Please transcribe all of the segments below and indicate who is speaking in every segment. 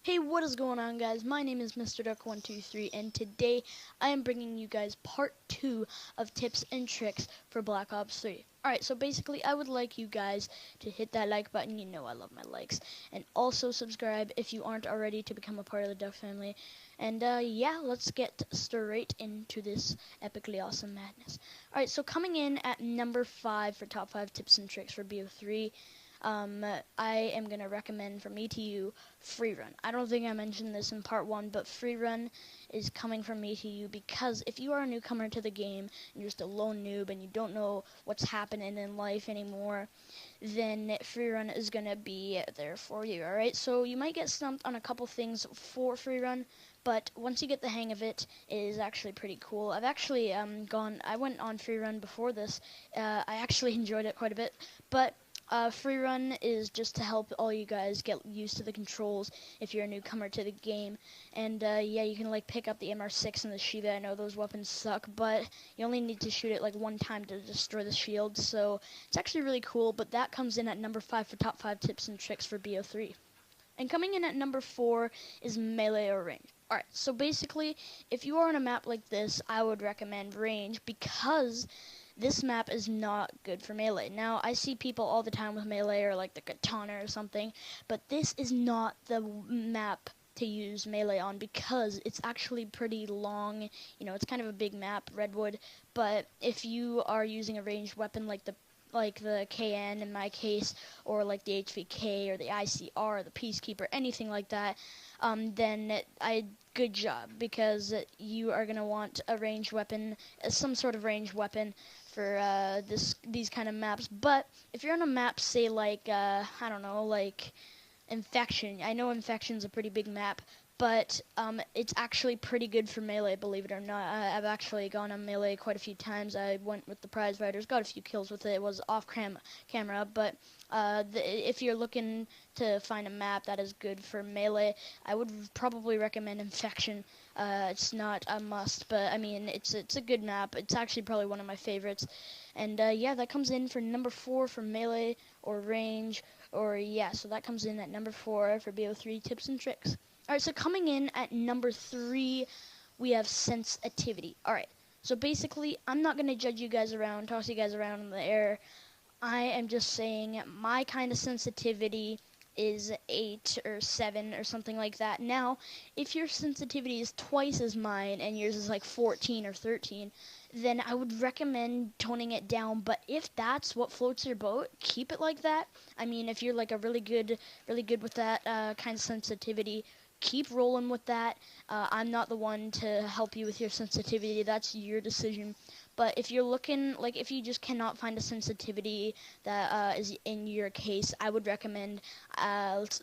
Speaker 1: Hey, what is going on, guys? My name is Mr. Duck123, and today I am bringing you guys part 2 of tips and tricks for Black Ops 3. Alright, so basically, I would like you guys to hit that like button. You know I love my likes. And also subscribe if you aren't already to become a part of the Duck family. And yeah, let's get straight into this epically awesome madness. Alright, so coming in at number 5 for top 5 tips and tricks for BO3. I am going to recommend from me to you free run. I don't think I mentioned this in part 1, but free run is coming from me to you because if you are a newcomer to the game and you're just a lone noob and you don't know what's happening in life anymore, then free run is going to be there for you. Alright, so you might get stumped on a couple things for free run, but once you get the hang of it, it is actually pretty cool. I've actually I went on free run before this. I actually enjoyed it quite a bit, but free run is just to help all you guys get used to the controls if you're a newcomer to the game. And yeah, you can like pick up the MR6 and the Shiva. I know those weapons suck, but you only need to shoot it like one time to destroy the shield. So it's actually really cool. But that comes in at number 5 for top 5 tips and tricks for BO3. And coming in at number 4 is melee or range. Alright, so basically, if you are on a map like this, I would recommend range because this map is not good for melee. Now, I see people all the time with melee or like the katana or something, but this is not the map to use melee on because it's actually pretty long. You know, it's kind of a big map, Redwood, but if you are using a ranged weapon like the KN in my case, or like the HVK or the ICR or the Peacekeeper, anything like that, then good job, because you are going to want a ranged weapon, some sort of ranged weapon for these kind of maps. But if you're on a map, say like I don't know, like Infection. I know Infection's a pretty big map, but it's actually pretty good for melee, believe it or not. I've actually gone on melee quite a few times. I went with the prize fighters, got a few kills with it. It was off camera, but if you're looking to find a map that is good for melee, I would probably recommend Infection. It's not a must, but I mean, it's a good map. It's actually probably one of my favorites. And yeah, that comes in for number 4 for melee or range, or yeah, so that comes in at number 4 for BO3 tips and tricks. Alright, so coming in at number 3, we have sensitivity. Alright, so basically, I'm not going to judge you guys around, toss you guys around in the air. I am just saying my kind of sensitivity is 8 or 7 or something like that. Now, if your sensitivity is twice as mine and yours is like 14 or 13, then I would recommend toning it down. But if that's what floats your boat, keep it like that. I mean, if you're like a really good with that kind of sensitivity, keep rolling with that. I'm not the one to help you with your sensitivity. That's your decision. But if you're looking, like if you just cannot find a sensitivity that is in your case, I would recommend, let's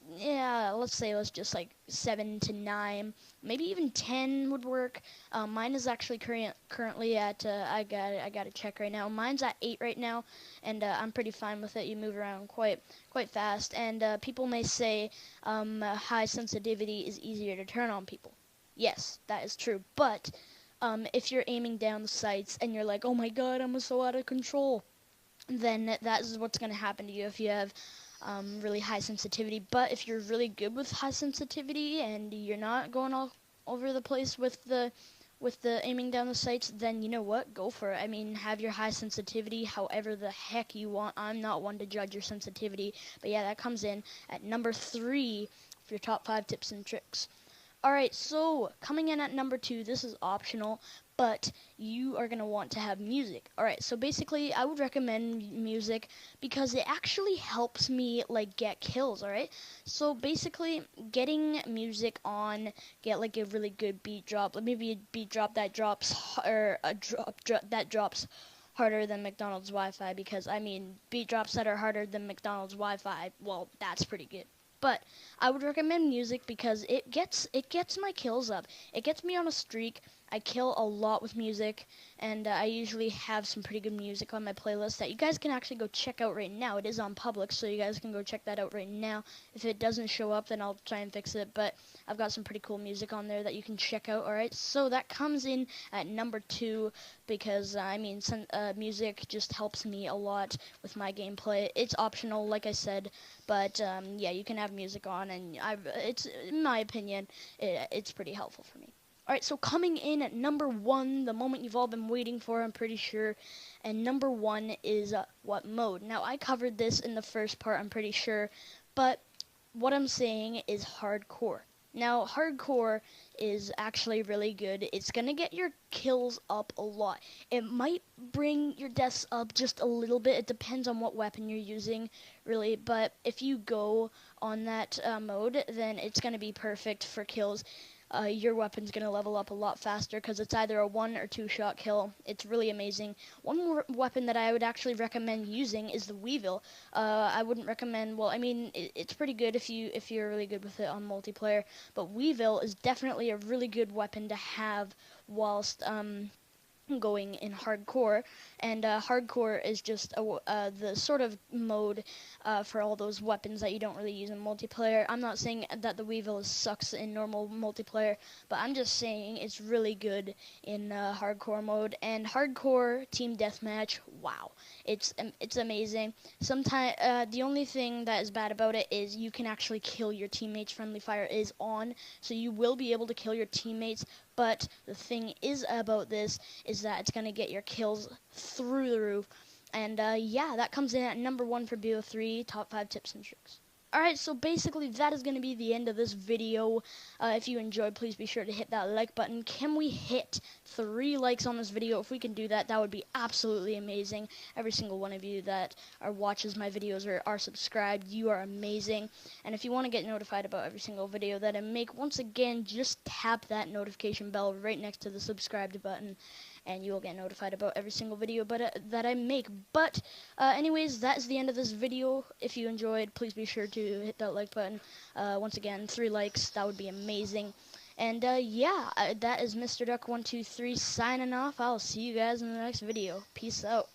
Speaker 1: say let's just like 7 to 9, maybe even 10 would work. Mine is actually currently at, I got to check right now. Mine's at 8 right now, and I'm pretty fine with it. You move around quite fast, and people may say high sensitivity is easier to turn on people. Yes, that is true, but if you're aiming down the sights and you're like, oh my god, I'm so out of control, then that is what's going to happen to you if you have really high sensitivity. But if you're really good with high sensitivity and you're not going all over the place with the aiming down the sights, then you know what, go for it. I mean, have your high sensitivity however the heck you want. I'm not one to judge your sensitivity, but yeah, that comes in at number 3 for your top 5 tips and tricks. Alright, so coming in at number 2, this is optional, but you are going to want to have music. Alright, so basically I would recommend music because it actually helps me like get kills, alright? So basically getting music on, get like a really good beat drop, like maybe a beat drop that drops, or a drop that drops harder than McDonald's Wi-Fi, because I mean, beat drops that are harder than McDonald's Wi-Fi, well, that's pretty good. But I would recommend music because it gets my kills up. It gets me on a streak. I kill a lot with music, and I usually have some pretty good music on my playlist that you guys can actually go check out right now. It is on public, so you guys can go check that out right now. If it doesn't show up, then I'll try and fix it, but I've got some pretty cool music on there that you can check out. Alright, so that comes in at number 2, because I mean, music just helps me a lot with my gameplay. It's optional, like I said, but yeah, you can have music on, and it's, in my opinion, it's pretty helpful for me. Alright, so coming in at number 1, the moment you've all been waiting for, I'm pretty sure. And number 1 is what mode? Now, I covered this in the first part, I'm pretty sure. But what I'm saying is hardcore. Now, hardcore is actually really good. It's going to get your kills up a lot. It might bring your deaths up just a little bit. It depends on what weapon you're using, really. But if you go on that mode, then it's going to be perfect for kills. Your weapon's going to level up a lot faster because it's either a 1 or 2 shot kill. It's really amazing. One more weapon that I would actually recommend using is the Weevil. I wouldn't recommend, well, I mean, it's pretty good if you're really good with it on multiplayer, but Weevil is definitely a really good weapon to have whilst going in hardcore, and hardcore is just the sort of mode for all those weapons that you don't really use in multiplayer. I'm not saying that the Weevil sucks in normal multiplayer, but I'm just saying it's really good in hardcore mode. And hardcore team deathmatch, wow, it's amazing. Sometimes the only thing that is bad about it is you can actually kill your teammates. Friendly fire is on, so you will be able to kill your teammates. But the thing is about this is that it's going to get your kills through the roof. And yeah, that comes in at number 1 for bo3, top 5 tips and tricks. Alright, so basically that is going to be the end of this video. If you enjoyed, please be sure to hit that like button. Can we hit 3 likes on this video? If we can do that, that would be absolutely amazing. Every single one of you that watches my videos or are subscribed, you are amazing. And if you want to get notified about every single video that I make, once again, just tap that notification bell right next to the subscribed button, and you will get notified about every single video that I make. But anyways, that is the end of this video. If you enjoyed, please be sure to hit that like button. Once again, 3 likes, that would be amazing. And yeah, that is Mr. Duck 123 signing off. I'll see you guys in the next video. Peace out.